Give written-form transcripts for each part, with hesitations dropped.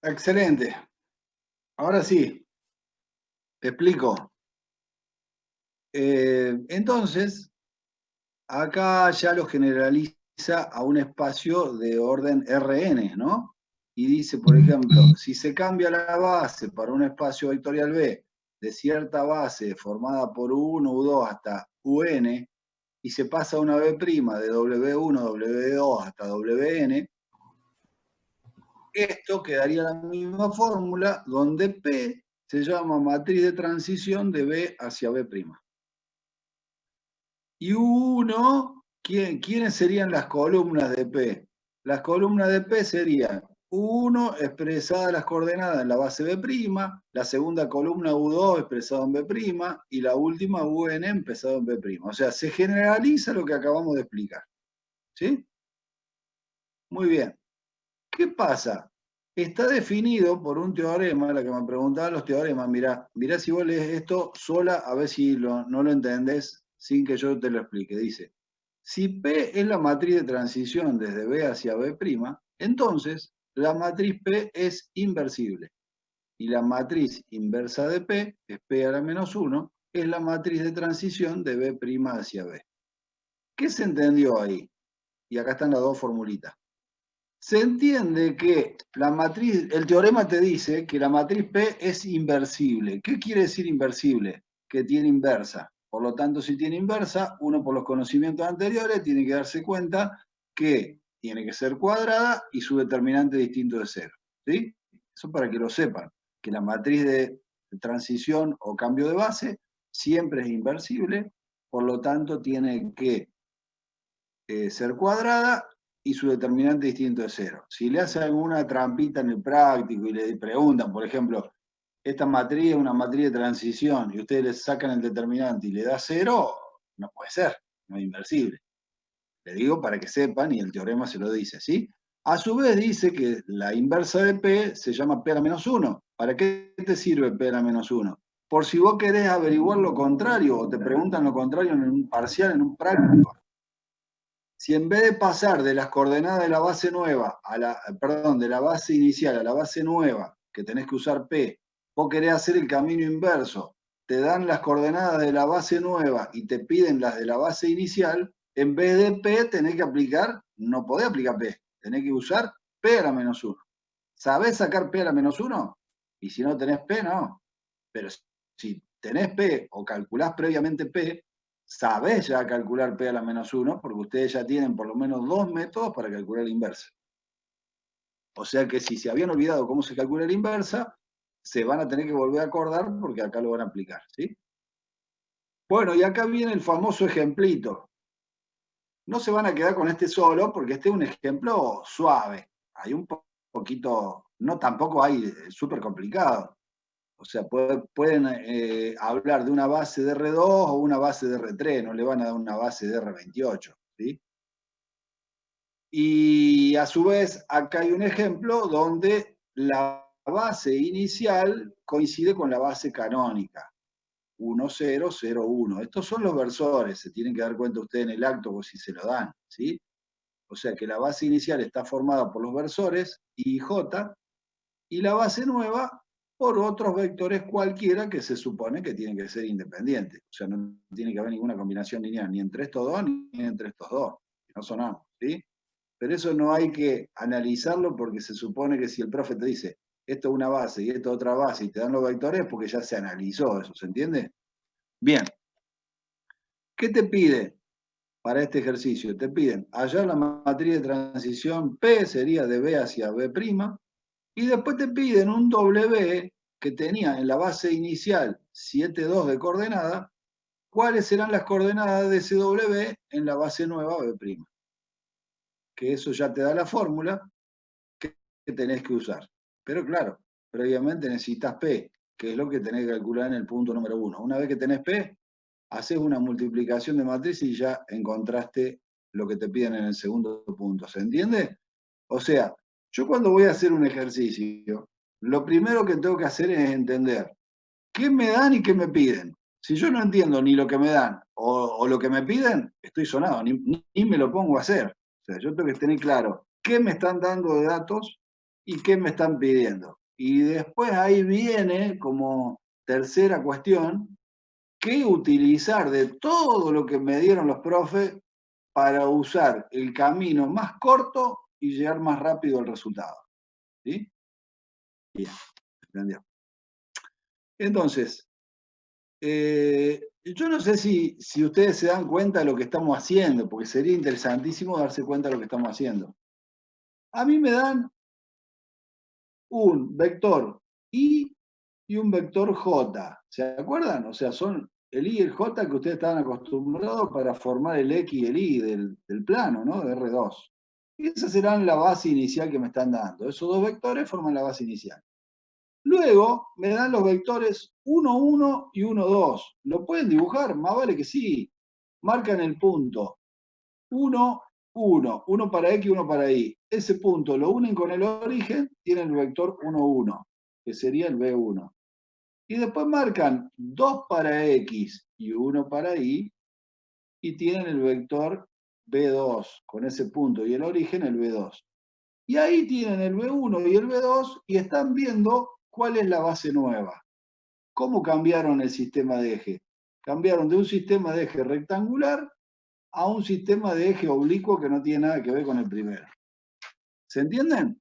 Excelente. Ahora sí, te explico. Entonces, acá ya lo generaliza a un espacio de orden Rn, ¿no? Y dice, por ejemplo, si se cambia la base para un espacio vectorial B de cierta base formada por U1, U2 hasta Un, y se pasa a una B' de W1, W2 hasta Wn, esto quedaría la misma fórmula donde P se llama matriz de transición de B hacia B'. Y U1, ¿quiénes serían las columnas de P? Las columnas de P serían U1 expresada las coordenadas en la base B', la segunda columna U2 expresado en B', y la última UN expresado en B'. O sea, se generaliza lo que acabamos de explicar. ¿Sí? Muy bien. ¿Qué pasa? Está definido por un teorema, la que me preguntaban los teoremas, mirá si vos lees esto sola, a ver si no lo entendés sin que yo te lo explique. Dice, si P es la matriz de transición desde B hacia B', entonces la matriz P es inversible. Y la matriz inversa de P, que es P a la menos 1, es la matriz de transición de B' hacia B. ¿Qué se entendió ahí? Y acá están las dos formulitas. Se entiende que la matriz, el teorema te dice que la matriz P es inversible. ¿Qué quiere decir inversible? Que tiene inversa. Por lo tanto, si tiene inversa, uno por los conocimientos anteriores tiene que darse cuenta que tiene que ser cuadrada y su determinante distinto de cero. ¿Sí? Eso para que lo sepan, que la matriz de transición o cambio de base siempre es inversible, por lo tanto tiene que ser cuadrada y su determinante distinto de cero. Si le hacen alguna trampita en el práctico y le preguntan, por ejemplo, esta matriz es una matriz de transición y ustedes le sacan el determinante y le da cero, no puede ser, no es inversible. Le digo para que sepan y el teorema se lo dice, ¿sí? A su vez dice que la inversa de P se llama P a la menos 1. ¿Para qué te sirve P a la menos 1? Por si vos querés averiguar lo contrario o te preguntan lo contrario en un parcial, en un práctico. Si en vez de pasar de las coordenadas de la base nueva a la, perdón, de la base inicial a la base nueva, que tenés que usar P, vos querés hacer el camino inverso, te dan las coordenadas de la base nueva y te piden las de la base inicial, en vez de P tenés que aplicar, no podés aplicar P, tenés que usar P a la menos 1. ¿Sabés sacar P a la menos 1? Y si no tenés P, no. Pero si tenés P o calculás previamente P, sabés ya calcular P a la menos 1, porque ustedes ya tienen por lo menos dos métodos para calcular la inversa. O sea que si se habían olvidado cómo se calcula la inversa, se van a tener que volver a acordar porque acá lo van a aplicar, ¿sí? Bueno, y acá viene el famoso ejemplito. No se van a quedar con este solo, porque este es un ejemplo suave. Hay un poquito, no tampoco hay súper complicado. O sea, pueden hablar de una base de R2 o una base de R3, no le van a dar una base de R28, ¿sí? Y a su vez, acá hay un ejemplo donde la base inicial coincide con la base canónica, 1, 0, 0, 1. Estos son los versores, se tienen que dar cuenta ustedes en el acto o si se lo dan, ¿sí? O sea que la base inicial está formada por los versores I y J, y la base nueva por otros vectores cualquiera que se supone que tienen que ser independientes. O sea, no tiene que haber ninguna combinación lineal ni entre estos dos ni entre estos dos, que no son ambos, ¿sí? Pero eso no hay que analizarlo porque se supone que si el profe te dice esto es una base y esto es otra base y te dan los vectores porque ya se analizó eso, ¿se entiende? Bien. ¿Qué te pide para este ejercicio? Te piden hallar la matriz de transición P, sería de B hacia B', y después te piden un W que tenía en la base inicial 7,2 de coordenada, ¿cuáles serán las coordenadas de ese W en la base nueva B'? Que eso ya te da la fórmula que tenés que usar. Pero claro, previamente necesitas P, que es lo que tenés que calcular en el punto número 1. Una vez que tenés P, haces una multiplicación de matriz y ya encontraste lo que te piden en el segundo punto. ¿Se entiende? O sea, yo cuando voy a hacer un ejercicio, lo primero que tengo que hacer es entender qué me dan y qué me piden. Si yo no entiendo ni lo que me dan o lo que me piden, estoy sonado, ni me lo pongo a hacer. O sea, yo tengo que tener claro qué me están dando de datos ¿Y qué me están pidiendo? Y después ahí viene como tercera cuestión, ¿qué utilizar de todo lo que me dieron los profes para usar el camino más corto y llegar más rápido al resultado? ¿Sí? Bien, ¿entendió? Entonces, yo no sé si ustedes se dan cuenta de lo que estamos haciendo, porque sería interesantísimo darse cuenta de lo que estamos haciendo. A mí me dan un vector Y y un vector J. ¿Se acuerdan? O sea, son el I y el J que ustedes estaban acostumbrados para formar el X y el Y del plano, ¿no? De R2. Y esas serán la base inicial que me están dando. Esos dos vectores forman la base inicial. Luego me dan los vectores 1, 1 y 1, 2. ¿Lo pueden dibujar? Más vale que sí. Marcan el punto. 1, 1. Uno para X y uno para Y. Ese punto lo unen con el origen, tienen el vector 1, 1, que sería el B1. Y después marcan 2 para X y 1 para Y, y tienen el vector B2, con ese punto y el origen el B2. Y ahí tienen el B1 y el B2 y están viendo cuál es la base nueva. ¿Cómo cambiaron el sistema de eje? Cambiaron de un sistema de eje rectangular a un sistema de eje oblicuo que no tiene nada que ver con el primero. ¿Se entienden?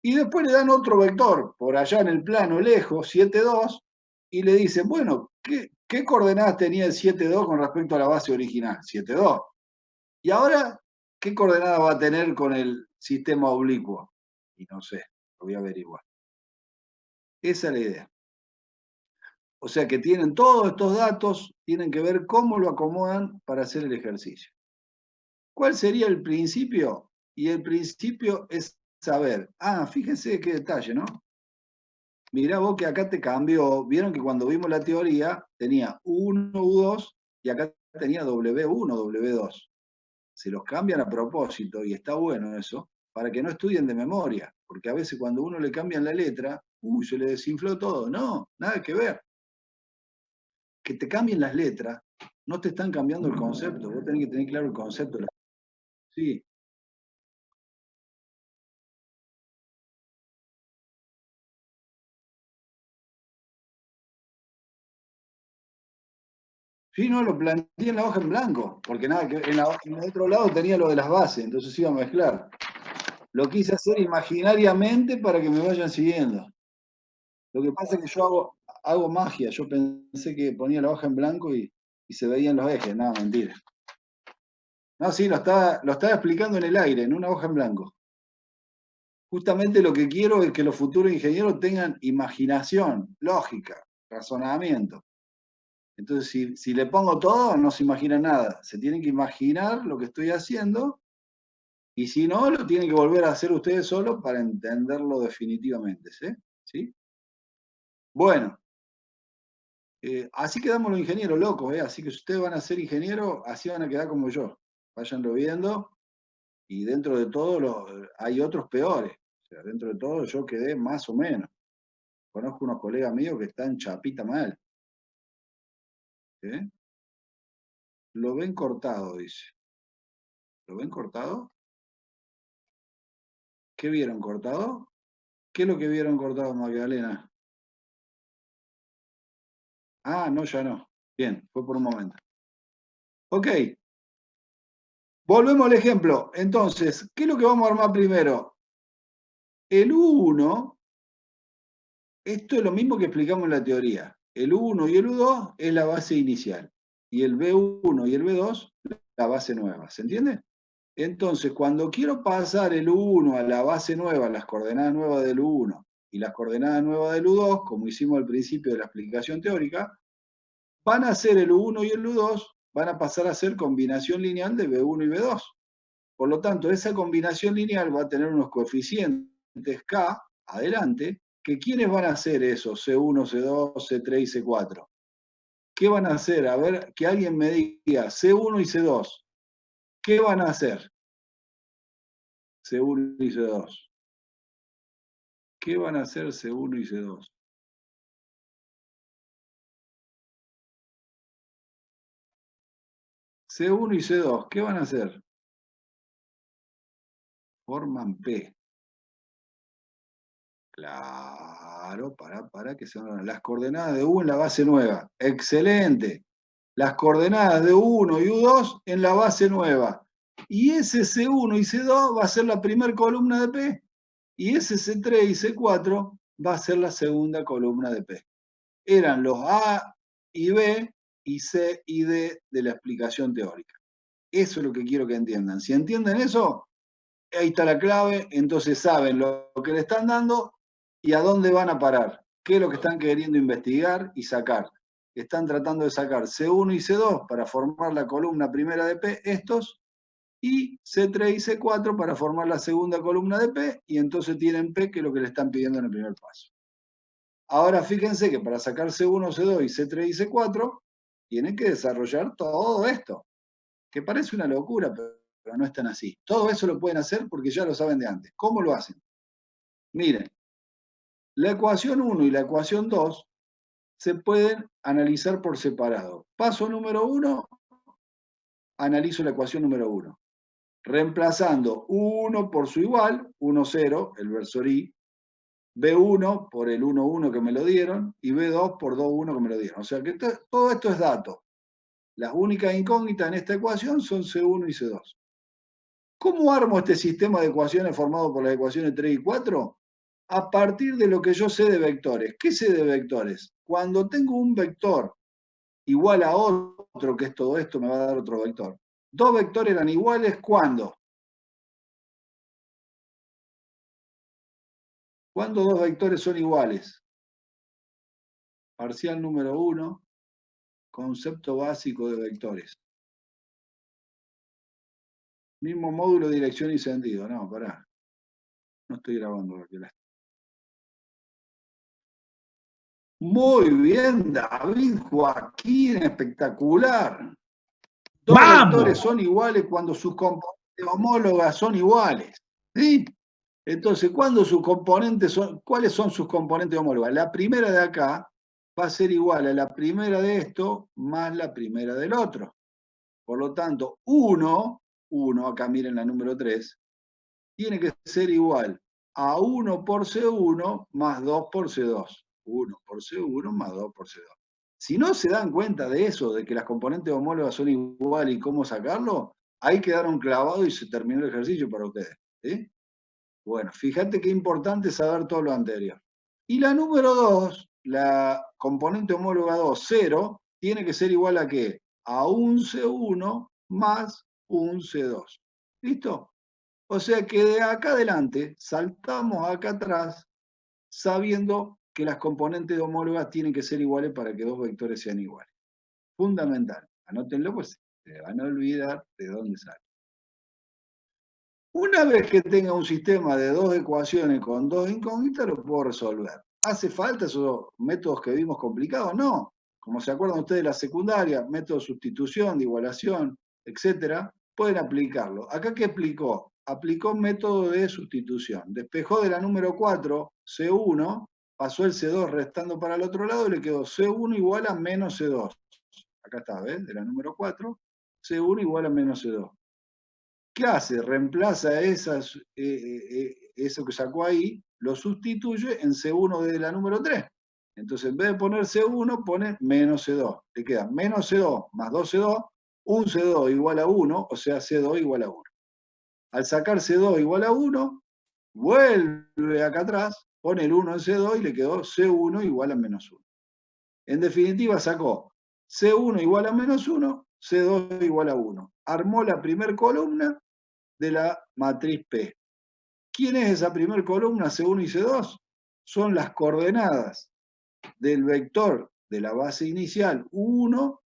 Y después le dan otro vector, por allá en el plano lejos, 7, 2, y le dicen, bueno, ¿qué coordenadas tenía el 7, 2 con respecto a la base original? 7, 2. Y ahora, ¿qué coordenada va a tener con el sistema oblicuo? Y no sé, lo voy a averiguar. Esa es la idea. O sea que tienen todos estos datos, tienen que ver cómo lo acomodan para hacer el ejercicio. ¿Cuál sería el principio? Y el principio es saber, fíjense qué detalle, ¿no? Mirá vos que acá te cambió, vieron que cuando vimos la teoría tenía 1, U2 y acá tenía W1, W2. Se los cambian a propósito y está bueno eso, para que no estudien de memoria, porque a veces cuando uno le cambian la letra, se le desinfló todo. No, nada que ver. Que te cambien las letras, no te están cambiando el concepto, vos tenés que tener claro el concepto. Sí, sí, no, lo planteé en la hoja en blanco, porque nada, que en el otro lado tenía lo de las bases, entonces iba a mezclar. Lo quise hacer imaginariamente para que me vayan siguiendo. Lo que pasa es que yo hago magia. Yo pensé que ponía la hoja en blanco y se veían los ejes. No, mentira. No, sí, lo estaba explicando en el aire, en una hoja en blanco. Justamente lo que quiero es que los futuros ingenieros tengan imaginación, lógica, razonamiento. Entonces, si le pongo todo, no se imagina nada. Se tienen que imaginar lo que estoy haciendo y si no, lo tienen que volver a hacer ustedes solos para entenderlo definitivamente. ¿Sí? ¿Sí? Bueno, así quedamos los ingenieros locos, ¿eh? Así que si ustedes van a ser ingenieros, así van a quedar como yo. Váyanlo viendo y dentro de todo hay otros peores. O sea, dentro de todo yo quedé más o menos. Conozco unos colegas míos que están chapita mal. ¿Eh? Lo ven cortado, dice. ¿Lo ven cortado? ¿Qué vieron cortado? ¿Qué es lo que vieron cortado, Magdalena? No, ya no. Bien, fue por un momento. Ok, volvemos al ejemplo. Entonces, ¿qué es lo que vamos a armar primero? El 1. Esto es lo mismo que explicamos en la teoría. El U1 y el U2 es la base inicial. Y el B1 y el B2, la base nueva. ¿Se entiende? Entonces, cuando quiero pasar el U1 a la base nueva, las coordenadas nuevas del U1 y las coordenadas nuevas del U2, como hicimos al principio de la explicación teórica, van a ser el U1 y el U2, van a pasar a ser combinación lineal de B1 y B2. Por lo tanto, esa combinación lineal va a tener unos coeficientes K adelante, que ¿quiénes van a hacer eso? C1, C2, C3 y C4. ¿Qué van a hacer? A ver, que alguien me diga C1 y C2. ¿Qué van a hacer? C1 y C2. ¿Qué van a hacer C1 y C2? C1 y C2, ¿qué van a hacer? Forman P. Claro, para que son las coordenadas de U en la base nueva. Excelente. Las coordenadas de U1 y U2 en la base nueva. Y ese C1 y C2 va a ser la primera columna de P. Y ese C3 y C4 va a ser la segunda columna de P. Eran los A y B y C y D de la explicación teórica. Eso es lo que quiero que entiendan. Si entienden eso, ahí está la clave, entonces saben lo que le están dando y a dónde van a parar, qué es lo que están queriendo investigar y sacar. Están tratando de sacar C1 y C2 para formar la columna primera de P, estos, y C3 y C4 para formar la segunda columna de P, y entonces tienen P, que es lo que le están pidiendo en el primer paso. Ahora fíjense que para sacar C1, C2 y C3 y C4, tienen que desarrollar todo esto, que parece una locura, pero no es tan así. Todo eso lo pueden hacer porque ya lo saben de antes. ¿Cómo lo hacen? Miren, la ecuación 1 y la ecuación 2 se pueden analizar por separado. Paso número 1, analizo la ecuación número 1. Reemplazando 1 por su igual, 1, 0, el versor I, B1 por el 1, 1 que me lo dieron, y B2 por 2, 1 que me lo dieron. O sea que todo esto es dato. Las únicas incógnitas en esta ecuación son C1 y C2. ¿Cómo armo este sistema de ecuaciones formado por las ecuaciones 3 y 4? A partir de lo que yo sé de vectores. ¿Qué sé de vectores? Cuando tengo un vector igual a otro, que es todo esto, me va a dar otro vector. Dos vectores eran iguales, ¿cuándo? ¿Cuándo dos vectores son iguales? Parcial número 1, concepto básico de vectores. Mismo módulo, dirección y sentido. No, pará. No estoy grabando lo que la... Muy bien, David Joaquín, espectacular. Dos vectores ¡Vamos! son iguales cuando sus componentes homólogas son iguales. ¿Sí? Entonces, cuando sus componentes son, ¿cuáles son sus componentes homólogas? La primera de acá va a ser igual a la primera de esto más la primera del otro. Por lo tanto, 1, acá miren la número 3, tiene que ser igual a 1 por C1 más 2 por C2. 1 por C1 más 2 por C2. Si no se dan cuenta de eso, de que las componentes homólogas son iguales y cómo sacarlo, ahí quedaron clavados y se terminó el ejercicio para ustedes. ¿Sí? Bueno, fíjate qué importante saber todo lo anterior. Y la número 2, la componente homóloga 2, 0, tiene que ser igual a ¿qué? A un C1 más un C2. ¿Listo? O sea que de acá adelante saltamos acá atrás sabiendo que las componentes homólogas tienen que ser iguales para que dos vectores sean iguales. Fundamental. Anótenlo, pues se van a olvidar de dónde sale. Una vez que tenga un sistema de dos ecuaciones con dos incógnitas, lo puedo resolver. ¿Hace falta esos métodos que vimos complicados? No. Como se acuerdan ustedes de la secundaria, método de sustitución, de igualación, etcétera, pueden aplicarlo. ¿Acá qué aplicó? Aplicó método de sustitución. Despejó de la número 4, C1, pasó el C2 restando para el otro lado y le quedó C1 igual a menos C2. Acá está, ¿ves? De la número 4, C1 igual a menos C2. ¿Qué hace? Reemplaza eso que sacó ahí, lo sustituye en C1 de la número 3. Entonces, en vez de poner C1, pone menos C2. Le queda menos C2 más 2C2, un C2 igual a 1, o sea, C2 igual a 1. Al sacar C2 igual a 1, vuelve acá atrás, pone el 1 en C2 y le quedó C1 igual a menos 1. En definitiva, sacó C1 igual a menos 1, C2 igual a 1. Armó la primera columna de la matriz P. ¿Quién es esa primera columna, C1 y C2? Son las coordenadas del vector de la base inicial 1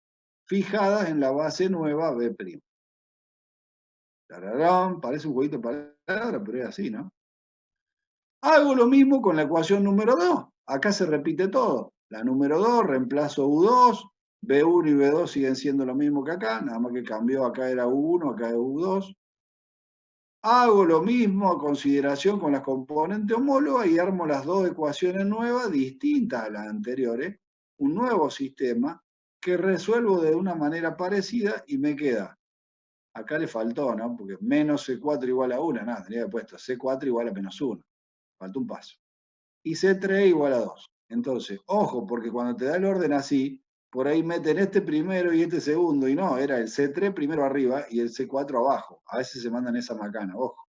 fijadas en la base nueva B'. Tararán, parece un jueguito de palabras, pero es así, ¿no? Hago lo mismo con la ecuación número 2. Acá se repite todo. La número 2, reemplazo U2, B1 y B2 siguen siendo lo mismo que acá, nada más que cambió, acá era U1, acá es U2. Hago lo mismo a consideración con las componentes homólogas y armo las dos ecuaciones nuevas distintas a las anteriores, un nuevo sistema que resuelvo de una manera parecida y me queda, acá le faltó, ¿no? Porque menos C4 igual a 1, nada, tenía que puesto C4 igual a menos 1, faltó un paso. y C3 igual a 2. Entonces, ojo, porque cuando te da el orden así, por ahí meten este primero y este segundo, y no, era el C3 primero arriba y el C4 abajo. A veces se mandan esa macana, ojo.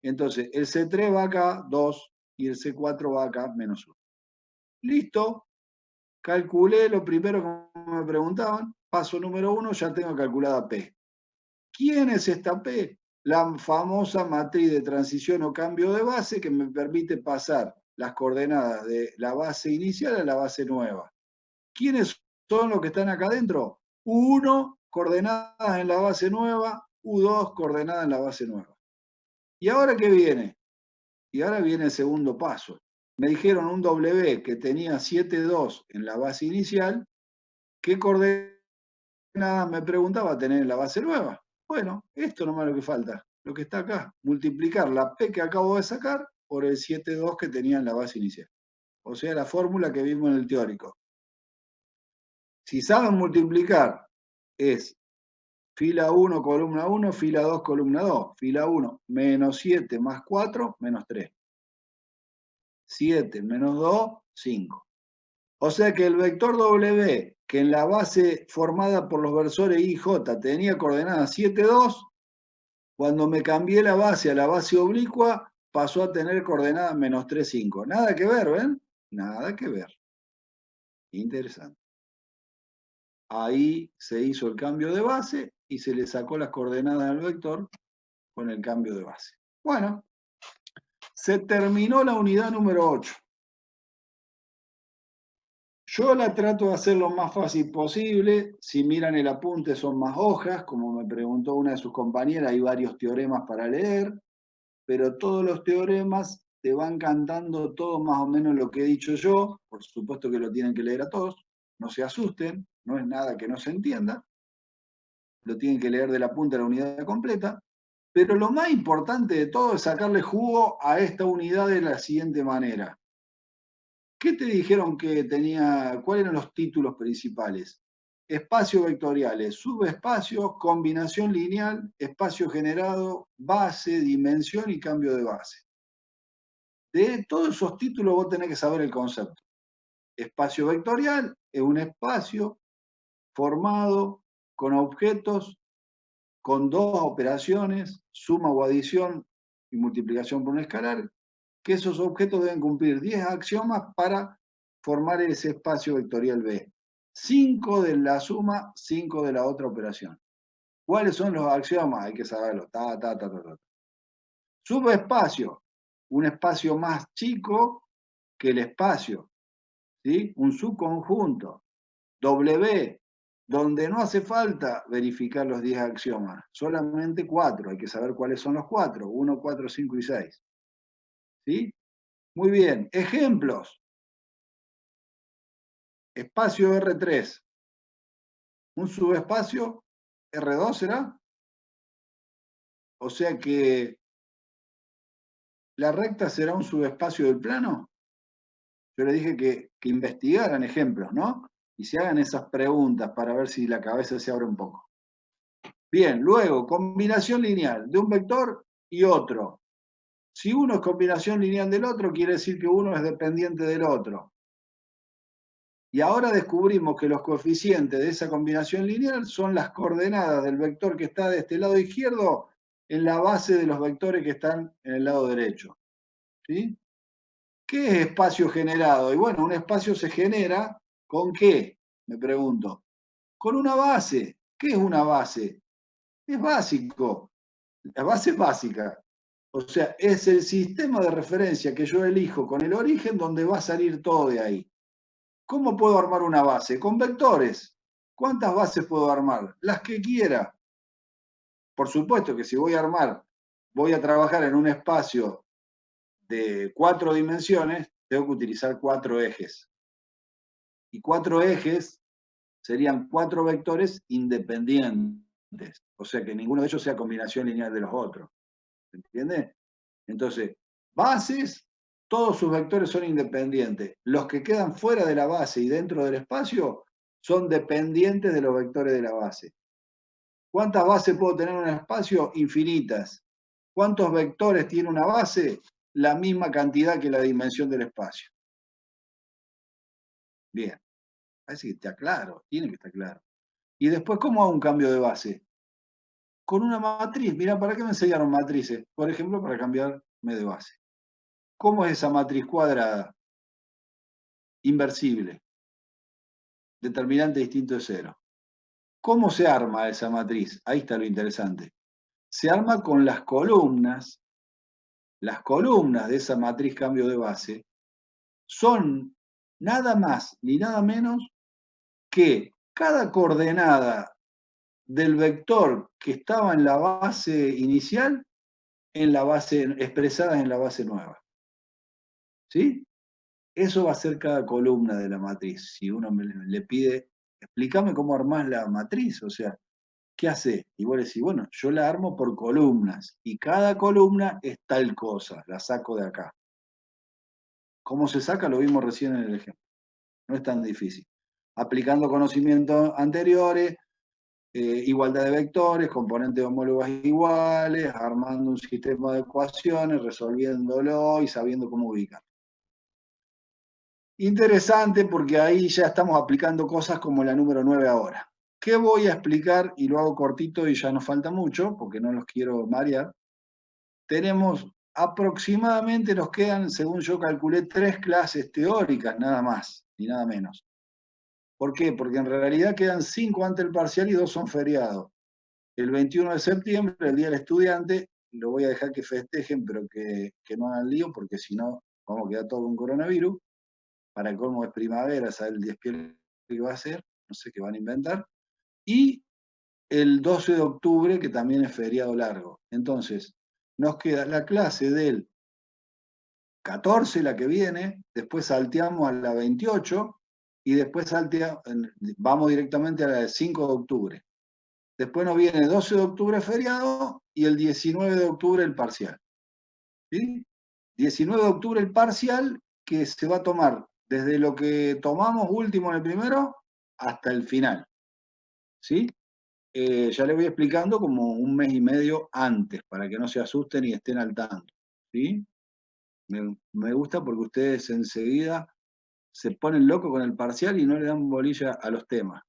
Entonces, el C3 va acá, 2, y el C4 va acá, menos 1. Listo, calculé lo primero que me preguntaban. Paso número 1, ya tengo calculada P. ¿Quién es esta P? La famosa matriz de transición o cambio de base que me permite pasar las coordenadas de la base inicial a la base nueva. ¿Quiénes son los que están acá adentro? U1, coordenadas en la base nueva, U2, coordenadas en la base nueva. ¿Y ahora qué viene? Y ahora viene el segundo paso. Me dijeron un W que tenía 7,2 en la base inicial, ¿qué coordenadas me preguntaba tener en la base nueva? Bueno, esto nomás es lo que falta, lo que está acá, multiplicar la P que acabo de sacar por el 7,2 que tenía en la base inicial. O sea, la fórmula que vimos en el teórico. Si saben multiplicar, es fila 1, columna 1, fila 2, columna 2. Fila 1, menos 7 más 4, menos 3. 7 menos 2, 5. O sea que el vector W, que en la base formada por los versores I y J tenía coordenadas 7, 2, cuando me cambié la base a la base oblicua, pasó a tener coordenadas menos 3, 5. Nada que ver, ¿ven? Nada que ver. Interesante. Ahí se hizo el cambio de base y se le sacó las coordenadas al vector con el cambio de base. Bueno, se terminó la unidad número 8. Yo la trato de hacer lo más fácil posible. Si miran el apunte son más hojas, como me preguntó una de sus compañeras, hay varios teoremas para leer, pero todos los teoremas te van cantando todo más o menos lo que he dicho yo. Por supuesto que lo tienen que leer a todos, no se asusten, no es nada que no se entienda. Lo tienen que leer de la punta a la unidad completa. Pero lo más importante de todo es sacarle jugo a esta unidad de la siguiente manera. ¿Qué te dijeron que tenía? ¿Cuáles eran los títulos principales? Espacios vectoriales, subespacios, combinación lineal, espacio generado, base, dimensión y cambio de base. De todos esos títulos vos tenés que saber el concepto. Espacio vectorial es un espacio formado con objetos con dos operaciones, suma o adición y multiplicación por un escalar, que esos objetos deben cumplir 10 axiomas para formar ese espacio vectorial B. 5 de la suma, 5 de la otra operación. ¿Cuáles son los axiomas? Hay que saberlo. Subespacio, un espacio más chico que el espacio, ¿sí? Un subconjunto. W, donde no hace falta verificar los 10 axiomas, solamente 4, hay que saber cuáles son los 4, 1, 4, 5 y 6. ¿Sí? Muy bien, ejemplos. Espacio R3, un subespacio R2 será. O sea que la recta será un subespacio del plano. Yo le dije que investigaran ejemplos, ¿no? Y se hagan esas preguntas para ver si la cabeza se abre un poco. Bien, luego, combinación lineal de un vector y otro. Si uno es combinación lineal del otro, quiere decir que uno es dependiente del otro. Y ahora descubrimos que los coeficientes de esa combinación lineal son las coordenadas del vector que está de este lado izquierdo en la base de los vectores que están en el lado derecho. ¿Sí? ¿Qué es espacio generado? Y bueno, un espacio se genera ¿con qué? Me pregunto. Con una base. ¿Qué es una base? Es básico. La base es básica. O sea, es el sistema de referencia que yo elijo con el origen donde va a salir todo de ahí. ¿Cómo puedo armar una base? Con vectores. ¿Cuántas bases puedo armar? Las que quiera. Por supuesto que si voy a armar, voy a trabajar en un espacio de 4 dimensiones, tengo que utilizar 4 ejes. Y 4 ejes serían 4 vectores independientes. O sea que ninguno de ellos sea combinación lineal de los otros. ¿Se entiende? Entonces, bases, todos sus vectores son independientes. Los que quedan fuera de la base y dentro del espacio son dependientes de los vectores de la base. ¿Cuántas bases puedo tener en un espacio? Infinitas. ¿Cuántos vectores tiene una base? la misma cantidad que la dimensión del espacio. Bien, parece que está claro, tiene que estar claro. Y después, ¿cómo hago un cambio de base? Con una matriz. Mira, ¿para qué me enseñaron matrices? Por ejemplo, para cambiarme de base. ¿Cómo es esa matriz cuadrada? Inversible. Determinante distinto de cero. ¿Cómo se arma esa matriz? Ahí está lo interesante. Se arma con las columnas. Las columnas de esa matriz cambio de base son nada más ni nada menos que cada coordenada del vector que estaba en la base inicial en la base, expresadas en la base nueva. ¿Sí? Eso va a ser cada columna de la matriz. Si uno le pide, explícame cómo armás la matriz, o sea, ¿qué hace? Y vos le decís, bueno, yo la armo por columnas, y cada columna es tal cosa, la saco de acá. ¿Cómo se saca? Lo vimos recién en el ejemplo. No es tan difícil. Aplicando conocimientos anteriores, igualdad de vectores, componentes homólogas iguales, armando un sistema de ecuaciones, resolviéndolo y sabiendo cómo ubicar. Interesante porque ahí ya estamos aplicando cosas como la número 9 ahora. ¿Qué voy a explicar? Y lo hago cortito y ya nos falta mucho porque no los quiero marear. Tenemos aproximadamente, nos quedan, según yo calculé, 3 clases teóricas nada más, ni nada menos. ¿Por qué? Porque en realidad quedan 5 antes del parcial y 2 son feriados. El 21 de septiembre, el Día del Estudiante, lo voy a dejar que festejen, pero que no hagan lío, porque si no, vamos a quedar todo con coronavirus. Para cómo es primavera, sabe el despiel que va a ser, no sé qué van a inventar. Y el 12 de octubre, que también es feriado largo. Entonces, nos queda la clase del 14, la que viene, después salteamos a la 28 y después vamos directamente a la del 5 de octubre. Después nos viene 12 de octubre feriado y el 19 de octubre el parcial. ¿Sí? 19 de octubre el parcial que se va a tomar desde lo que tomamos último en el primero hasta el final. ¿Sí? Ya les voy explicando como un mes y medio antes, para que no se asusten y estén al tanto. ¿Sí? Me gusta porque ustedes enseguida se ponen locos con el parcial y no le dan bolilla a los temas.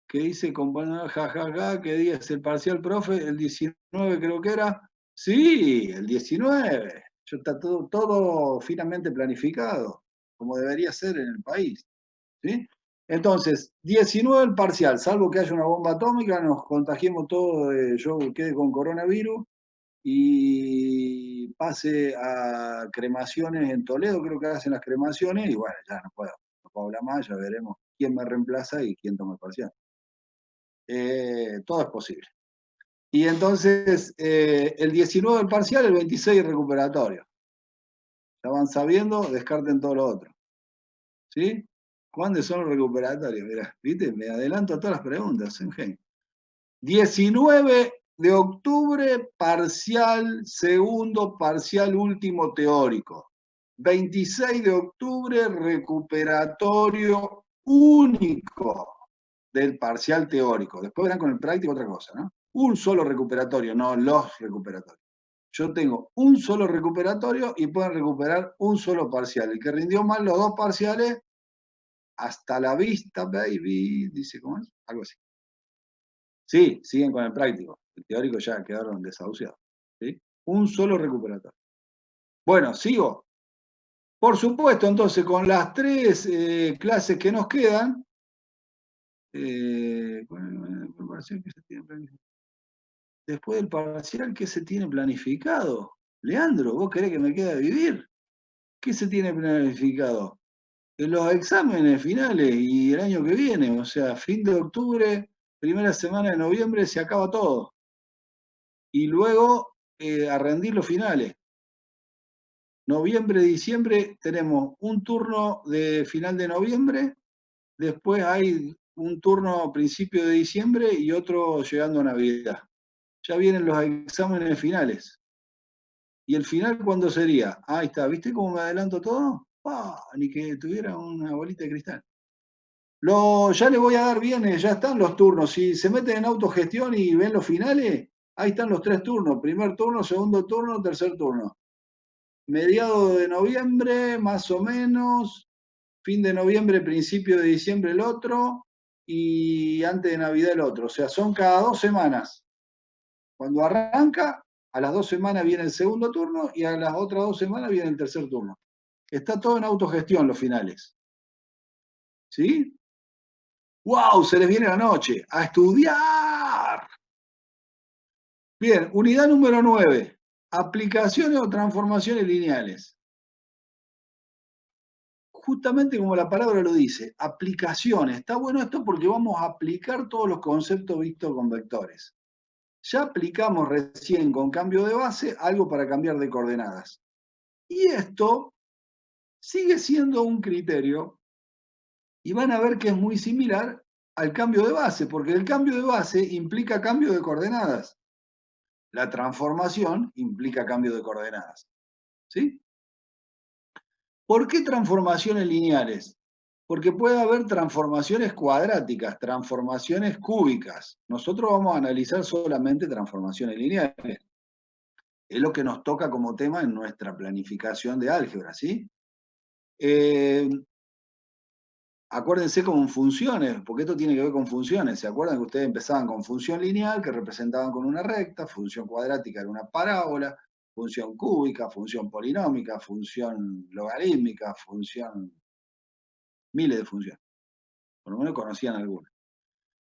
¿Qué dice compañero? Ja, ¿qué día es el parcial, profe? El 19 creo que era. Sí, el 19. Está todo finamente planificado, como debería ser en el país. ¿Sí? Entonces, 19 el parcial, salvo que haya una bomba atómica, nos contagiemos todos, yo quede con coronavirus y pase a cremaciones en Toledo, creo que hacen las cremaciones, y bueno, ya no puedo hablar más, ya veremos quién me reemplaza y quién toma el parcial. Todo es posible. Y entonces, el 19 el parcial, el 26 el recuperatorio. Ya van sabiendo, descarten todo lo otro. ¿Sí? ¿Cuándo son los recuperatorios? Mirá, ¿viste? Me adelanto a todas las preguntas, Eugenio. 19 de octubre, parcial segundo, parcial último teórico. 26 de octubre, recuperatorio único del parcial teórico. Después verán con el práctico otra cosa, ¿no? Un solo recuperatorio, no los recuperatorios. Yo tengo un solo recuperatorio y pueden recuperar un solo parcial. El que rindió mal los dos parciales, hasta la vista, baby, dice, ¿cómo es? Algo así. Sí, siguen con el práctico. El teórico ya quedaron desahuciados. ¿Sí? Un solo recuperatorio. Bueno, sigo. Por supuesto, entonces, con las 3 clases que nos quedan, después del parcial, ¿qué se tiene planificado? Leandro, ¿vos querés que me quede a vivir? ¿Qué se tiene planificado? En los exámenes finales y el año que viene, o sea, fin de octubre, primera semana de noviembre, se acaba todo. Y luego a rendir los finales. Noviembre, diciembre tenemos un turno de final de noviembre, después hay un turno a principio de diciembre y otro llegando a Navidad. Ya vienen los exámenes finales. ¿Y el final cuándo sería? Ahí está, ¿viste cómo me adelanto todo? Ni que tuviera una bolita de cristal. Ya les voy a dar bien, ya están los turnos. Si se meten en autogestión y ven los finales, ahí están los 3 turnos. Primer turno, segundo turno, tercer turno. mediados de noviembre, más o menos, fin de noviembre, principio de diciembre el otro, y antes de Navidad el otro. O sea, son cada 2 semanas. Cuando arranca, a las 2 semanas viene el segundo turno y a las otras 2 semanas viene el tercer turno. Está todo en autogestión los finales. ¿Sí? ¡Wow! Se les viene la noche. ¡A estudiar! Bien, unidad número 9. Aplicaciones o transformaciones lineales. Justamente como la palabra lo dice, aplicaciones. Está bueno esto porque vamos a aplicar todos los conceptos vistos con vectores. Ya aplicamos recién con cambio de base algo para cambiar de coordenadas. Y esto sigue siendo un criterio y van a ver que es muy similar al cambio de base, porque el cambio de base implica cambio de coordenadas. La transformación implica cambio de coordenadas. ¿Sí? ¿Por qué transformaciones lineales? Porque puede haber transformaciones cuadráticas, transformaciones cúbicas. Nosotros vamos a analizar solamente transformaciones lineales. Es lo que nos toca como tema en nuestra planificación de álgebra, ¿sí? Acuérdense con funciones, porque esto tiene que ver con funciones. ¿Se acuerdan que ustedes empezaban con función lineal, que representaban con una recta, función cuadrática era una parábola, función cúbica, función polinómica, función logarítmica, función... miles de funciones. Por lo menos conocían algunas.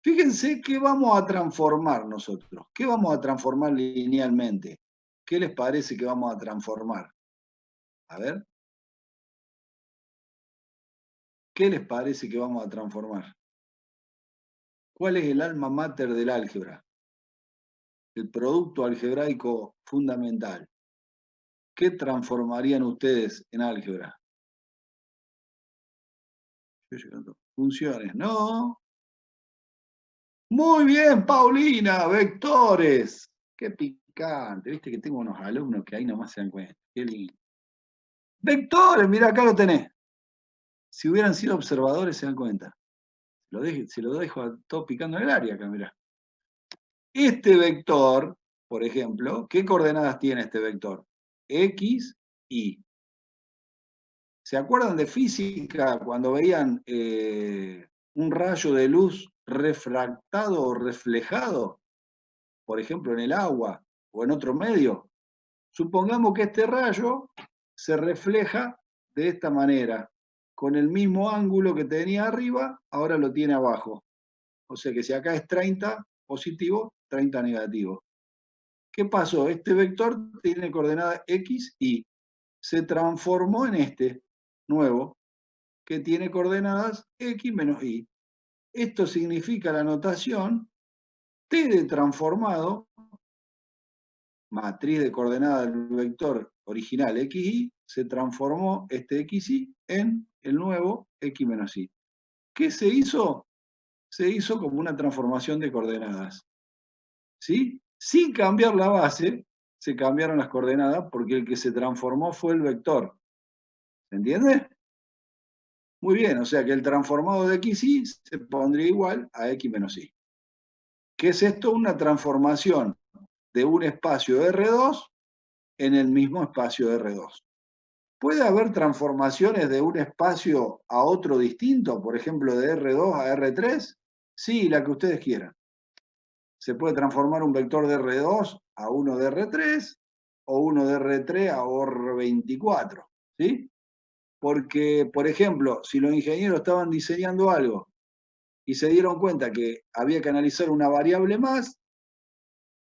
Fíjense qué vamos a transformar nosotros. ¿Qué vamos a transformar linealmente? ¿Qué les parece que vamos a transformar? A ver. ¿Qué les parece que vamos a transformar? ¿Cuál es el alma mater del álgebra? El producto algebraico fundamental. ¿Qué transformarían ustedes en álgebra? Funciones, ¿no? Muy bien, Paulina, vectores. Qué picante, viste que tengo unos alumnos que ahí nomás se dan cuenta. Qué lindo. Vectores, mira, acá lo tenés. Si hubieran sido observadores se dan cuenta. Se lo dejo a todo picando en el área acá, mirá. Este vector, por ejemplo, ¿qué coordenadas tiene este vector? X, Y. ¿Se acuerdan de física cuando veían un rayo de luz refractado o reflejado, por ejemplo, en el agua o en otro medio? Supongamos que este rayo se refleja de esta manera, con el mismo ángulo que tenía arriba, ahora lo tiene abajo. O sea que si acá es 30 positivo, 30 negativo. ¿Qué pasó? Este vector tiene coordenadas X, Y. Se transformó en este nuevo, que tiene coordenadas X menos Y. Esto significa la notación T de transformado, matriz de coordenadas del vector original XY, se transformó este XY en el nuevo X menos Y. ¿Qué se hizo? Se hizo como una transformación de coordenadas. ¿Sí? Sin cambiar la base, se cambiaron las coordenadas porque el que se transformó fue el vector. ¿Se entiende? Muy bien, o sea que el transformado de XY se pondría igual a X menos Y. ¿Qué es esto? Una transformación de un espacio R2 en el mismo espacio R2. ¿Puede haber transformaciones de un espacio a otro distinto? Por ejemplo, de R2 a R3. Sí, la que ustedes quieran. Se puede transformar un vector de R2 a uno de R3 o uno de R3 a OR24. ¿Sí? Porque, por ejemplo, si los ingenieros estaban diseñando algo y se dieron cuenta que había que analizar una variable más,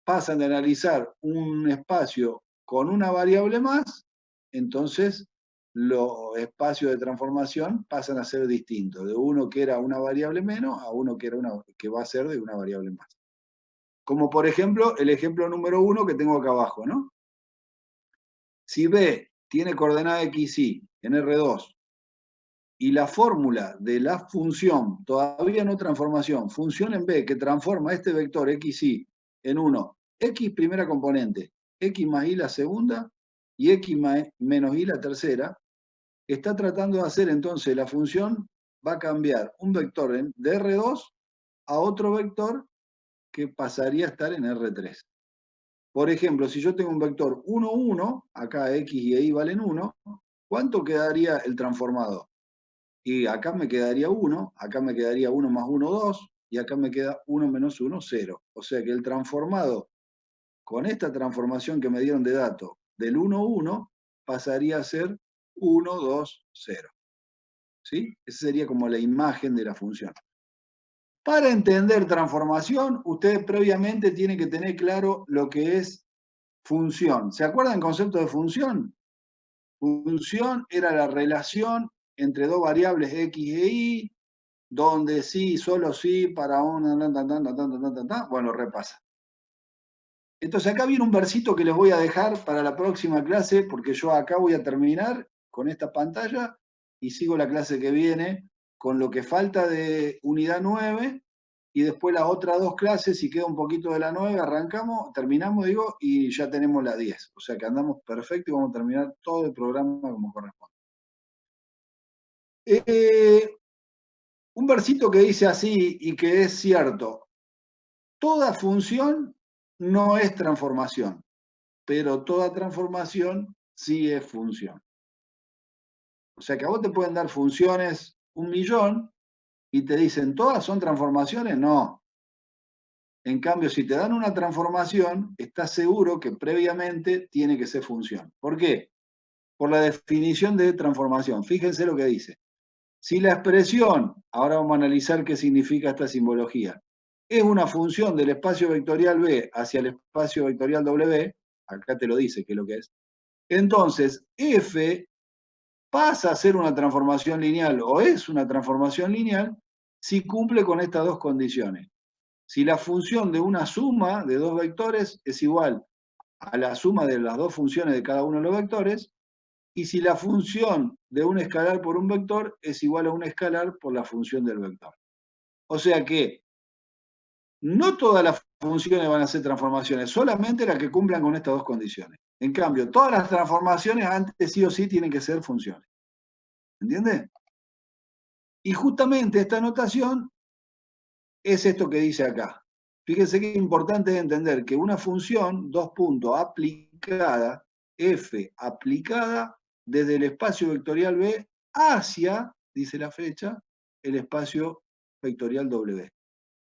pasan de analizar un espacio con una variable más, entonces los espacios de transformación pasan a ser distintos, de uno que era una variable menos a uno que, que va a ser de una variable más. Como por ejemplo, el ejemplo número 1 que tengo acá abajo, ¿no? Si B tiene coordenada XY en R2 y la fórmula de la función, todavía no transformación, función en B que transforma este vector XY en 1, X primera componente, X más Y la segunda y X menos Y la tercera, está tratando de hacer entonces la función, va a cambiar un vector de R2 a otro vector que pasaría a estar en R3. Por ejemplo, si yo tengo un vector 1, 1, acá x y y valen 1, ¿cuánto quedaría el transformado? Y acá me quedaría 1, acá me quedaría 1 más 1, 2, y acá me queda 1 menos 1, 0. O sea que el transformado, con esta transformación que me dieron de dato, del 1, 1, pasaría a ser 1, 2, 0. ¿Sí? Esa sería como la imagen de la función. Para entender transformación, ustedes previamente tienen que tener claro lo que es función. ¿Se acuerdan el concepto de función? Función era la relación entre dos variables x e y, donde sí, solo sí, para una... Bueno, repasa. Entonces acá viene un versito que les voy a dejar para la próxima clase, porque yo acá voy a terminar con esta pantalla y sigo la clase que viene con lo que falta de unidad 9 y después las otras dos clases, si queda un poquito de la 9, arrancamos, terminamos, digo, y ya tenemos la 10. O sea que andamos perfecto y vamos a terminar todo el programa como corresponde. Un versito que dice así y que es cierto, toda función no es transformación, pero toda transformación sí es función. O sea que a vos te pueden dar funciones 1.000.000 y te dicen, ¿todas son transformaciones? No. En cambio, si te dan una transformación, estás seguro que previamente tiene que ser función. ¿Por qué? Por la definición de transformación. Fíjense lo que dice. Si la expresión, ahora vamos a analizar qué significa esta simbología, es una función del espacio vectorial B hacia el espacio vectorial W, acá te lo dice qué es lo que es, entonces F pasa a ser una transformación lineal o es una transformación lineal si cumple con estas dos condiciones. Si la función de una suma de dos vectores es igual a la suma de las dos funciones de cada uno de los vectores, y si la función de un escalar por un vector es igual a un escalar por la función del vector. O sea que no todas las funciones van a ser transformaciones, solamente las que cumplan con estas dos condiciones. En cambio, todas las transformaciones antes sí o sí tienen que ser funciones. ¿Entiende? Y justamente esta notación es esto que dice acá. Fíjense que es importante entender que una función, dos puntos, aplicada, f aplicada desde el espacio vectorial B hacia, dice la flecha, el espacio vectorial W.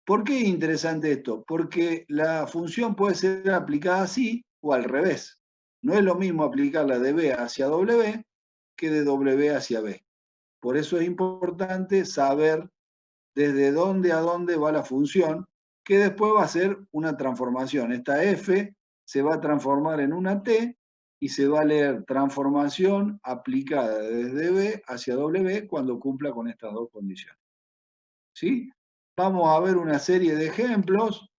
¿Por qué es interesante esto? Porque la función puede ser aplicada así o al revés. No es lo mismo aplicarla de B hacia W que de W hacia B. Por eso es importante saber desde dónde a dónde va la función, que después va a ser una transformación. Esta f se va a transformar en una t y se va a leer transformación aplicada desde B hacia W cuando cumpla con estas dos condiciones. ¿Sí? Vamos a ver una serie de ejemplos.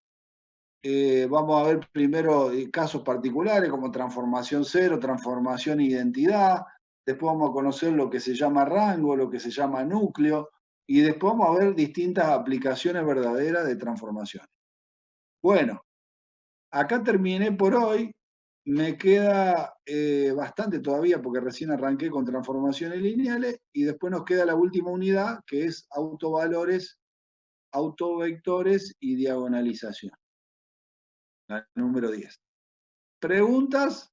Vamos a ver primero casos particulares como transformación cero, transformación identidad. Después vamos a conocer lo que se llama rango, lo que se llama núcleo. Y después vamos a ver distintas aplicaciones verdaderas de transformaciones. Bueno, acá terminé por hoy. Me queda bastante todavía porque recién arranqué con transformaciones lineales y después nos queda la última unidad que es autovalores, autovectores y diagonalización, la número 10. Preguntas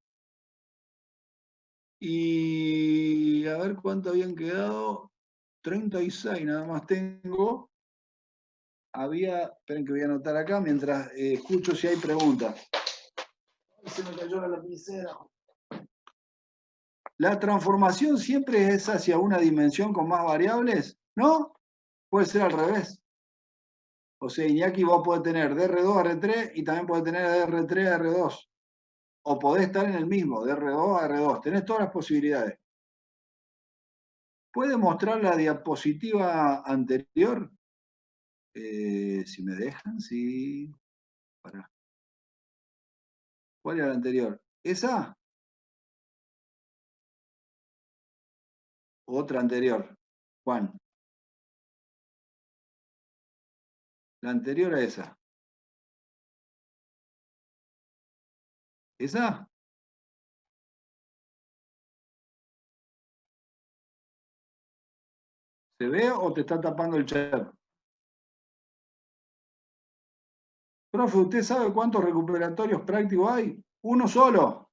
y a ver cuánto habían quedado. 36 nada más tengo. Esperen que voy a anotar acá mientras escucho si hay preguntas. Se me cayó la lapicera. ¿La transformación siempre es hacia una dimensión con más variables? ¿No? Puede ser al revés. O sea, Iñaki, vos podés tener de R2 a R3 y también podés tener de R3 a R2. O podés estar en el mismo, de R2 a R2. Tenés todas las posibilidades. ¿Puede mostrar la diapositiva anterior? Si me dejan, sí. Pará. ¿Cuál era la anterior? ¿Esa? ¿O otra anterior? Juan. La anterior a esa. ¿Esa? ¿Se ve o te está tapando el chat? Profe, ¿usted sabe cuántos recuperatorios prácticos hay? Uno solo.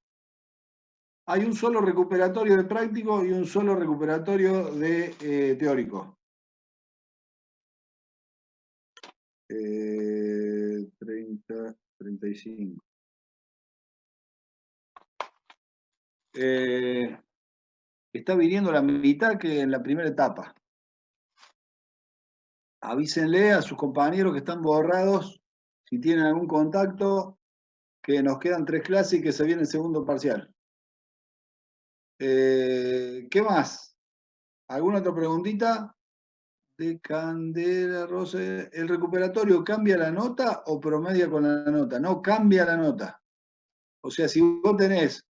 Hay un solo recuperatorio de práctico y un solo recuperatorio de teórico. 30, 35. Está viniendo la mitad que en la primera etapa. Avísenle a sus compañeros que están borrados, si tienen algún contacto, que nos quedan 3 clases y que se viene el segundo parcial. ¿Qué más? ¿Alguna otra preguntita? De Candela Rosa. ¿El recuperatorio cambia la nota o promedia con la nota? No, cambia la nota. O sea, si vos tenés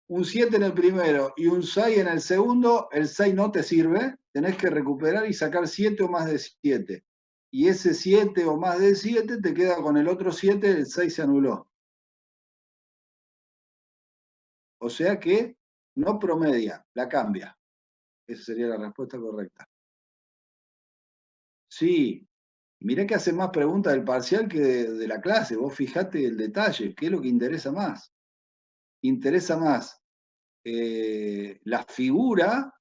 un 7 en el primero y un 6 en el segundo, el 6 no te sirve, tenés que recuperar y sacar 7 o más de 7. Y ese 7 o más de 7 te queda con el otro 7, el 6 se anuló. O sea que no promedia, la cambia. Esa sería la respuesta correcta. Sí, mirá que hace más preguntas del parcial que de la clase. Vos fijate el detalle, qué es lo que interesa más. Interesa más la figura,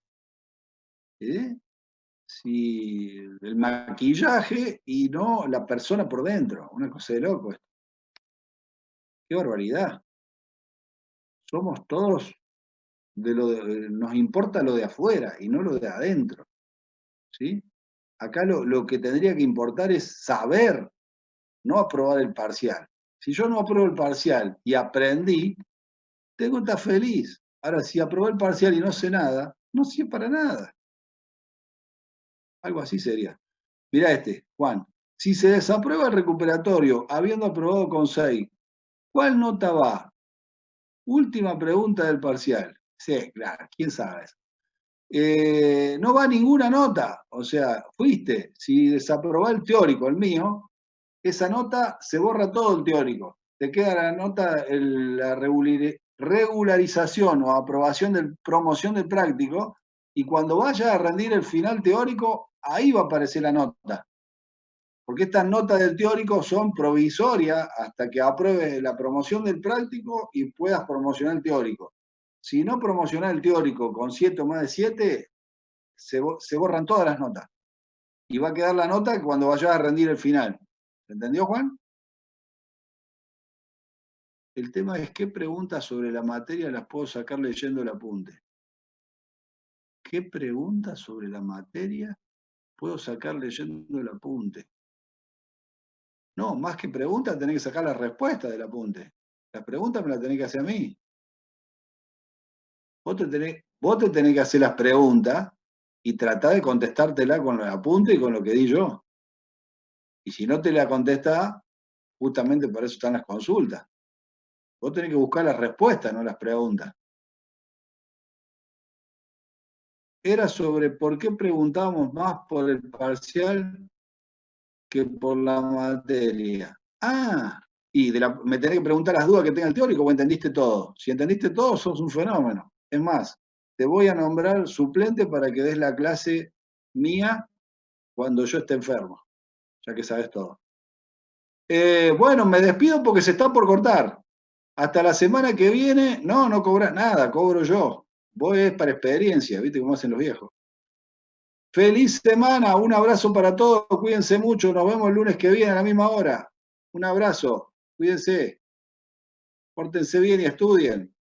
si el maquillaje y no la persona por dentro. Una cosa de loco esto. Qué barbaridad. Somos todos nos importa lo de afuera y no lo de adentro. ¿Sí? Acá lo que tendría que importar es saber, no aprobar el parcial. Si yo no apruebo el parcial y aprendí, tengo que estar feliz. Ahora, si aprobé el parcial y no sé nada, no sé para nada. Algo así sería. Mirá este, Juan. Si se desaprueba el recuperatorio habiendo aprobado con 6, ¿cuál nota va? Última pregunta del parcial. Sí, claro, quién sabe. No va ninguna nota. O sea, fuiste. Si desaprobás el teórico, el mío, esa nota se borra todo el teórico. Te queda la nota, la regularización o aprobación de promoción del práctico, y cuando vaya a rendir el final teórico, ahí va a aparecer la nota. Porque estas notas del teórico son provisorias hasta que apruebes la promoción del práctico y puedas promocionar el teórico. Si no promocionás el teórico con 7 o más de 7, se borran todas las notas. Y va a quedar la nota cuando vayas a rendir el final. ¿Entendió, Juan? El tema es qué preguntas sobre la materia las puedo sacar leyendo el apunte. ¿Qué preguntas sobre la materia puedo sacar leyendo el apunte? No, más que preguntas tenés que sacar la respuesta del apunte. Las preguntas me las tenés que hacer a mí. Vos te tenés que hacer las preguntas y tratar de contestártela con el apunte y con lo que di yo. Y si no te la contestás, justamente por eso están las consultas. Vos tenés que buscar las respuestas, no las preguntas. Era sobre por qué preguntábamos más por el parcial que por la materia. Ah, y me tenés que preguntar las dudas que tenga el teórico o entendiste todo. Si entendiste todo, sos un fenómeno. Es más, te voy a nombrar suplente para que des la clase mía cuando yo esté enfermo, ya que sabes todo. Bueno, me despido porque se está por cortar. Hasta la semana que viene, no cobras nada, cobro yo. Vos es para experiencia, ¿viste cómo hacen los viejos? Feliz semana, un abrazo para todos, cuídense mucho, nos vemos el lunes que viene a la misma hora. Un abrazo, cuídense, pórtense bien y estudien.